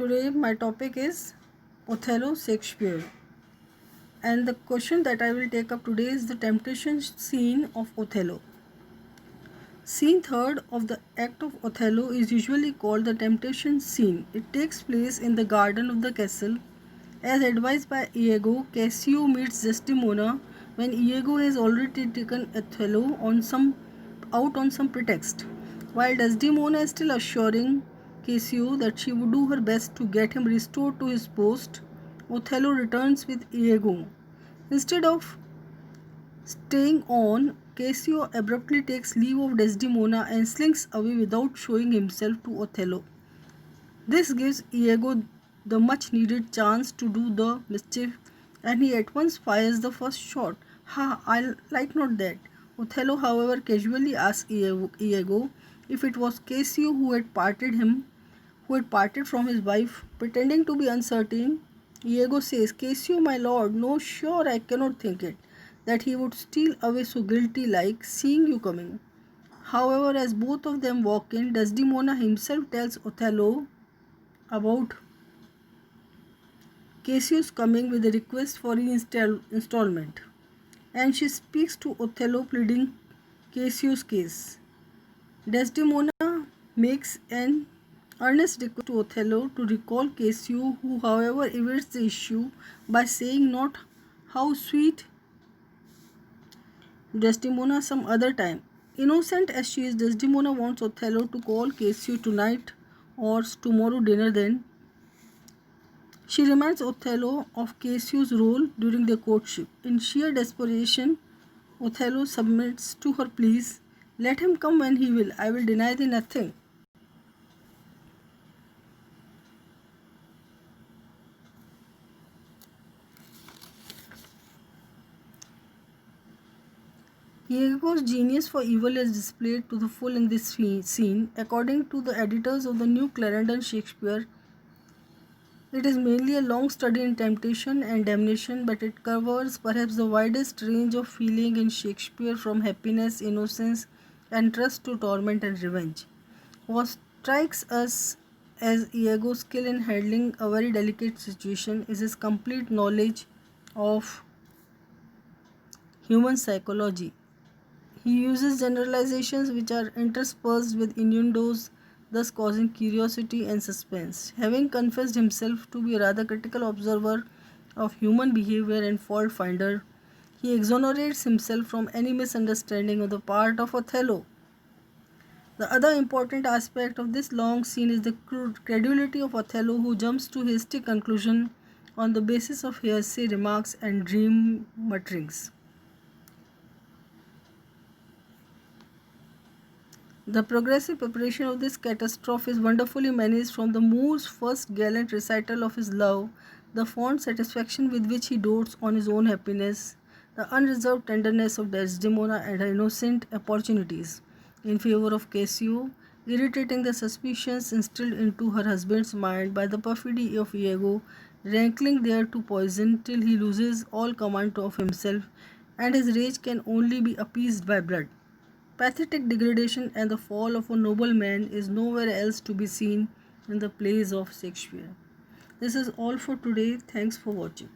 Today my topic is Othello Shakespeare, and the question that I will take up today is the temptation scene of Othello. Scene third of the act of Othello is usually called the temptation scene. It takes place in the garden of the castle. As advised by Iago, Cassio meets Desdemona when Iago has already taken Othello out on some pretext. While Desdemona is still assuring Cassio that she would do her best to get him restored to his post, Othello returns with Iago. Instead of staying on, Cassio abruptly takes leave of Desdemona and slinks away without showing himself to Othello. This gives Iago the much needed chance to do the mischief, and he at once fires the first shot. Ha, I like not that. Othello, however, casually asks Iago if it was Cassio who had parted from his wife. Pretending to be uncertain, Iago says, Cassio, my lord, no, sure, I cannot think it, that he would steal away so guilty like, seeing you coming. However, as both of them walk in, Desdemona himself tells Othello about Cassio's coming with a request for installment, and she speaks to Othello pleading Cassio's case. Desdemona makes an earnest request to Othello to recall Cassio, who however evades the issue by saying not how sweet Desdemona some other time. Innocent as she is, Desdemona wants Othello to call Cassio tonight or tomorrow dinner then. She reminds Othello of Cassio's role during their courtship. In sheer desperation, Othello submits to her pleas. Let him come when he will. I will deny thee nothing. Iago's genius for evil is displayed to the full in this scene. According to the editors of the New Clarendon Shakespeare, it is mainly a long study in temptation and damnation, but it covers perhaps the widest range of feeling in Shakespeare, from happiness, innocence, and trust to torment and revenge. What strikes us as Iago's skill in handling a very delicate situation is his complete knowledge of human psychology. He uses generalizations which are interspersed with innuendos, thus causing curiosity and suspense. Having confessed himself to be a rather critical observer of human behavior and fault finder, he exonerates himself from any misunderstanding on the part of Othello. The other important aspect of this long scene is the credulity of Othello, who jumps to hasty conclusion on the basis of hearsay remarks and dream mutterings. The progressive preparation of this catastrophe is wonderfully managed, from the Moor's first gallant recital of his love, the fond satisfaction with which he dotes on his own happiness, the unreserved tenderness of Desdemona and her innocent opportunities in favour of Cassio, irritating the suspicions instilled into her husband's mind by the perfidy of Iago, rankling there to poison till he loses all command of himself, and his rage can only be appeased by blood. Pathetic degradation and the fall of a noble man is nowhere else to be seen in the plays of Shakespeare. This is all for today. Thanks for watching.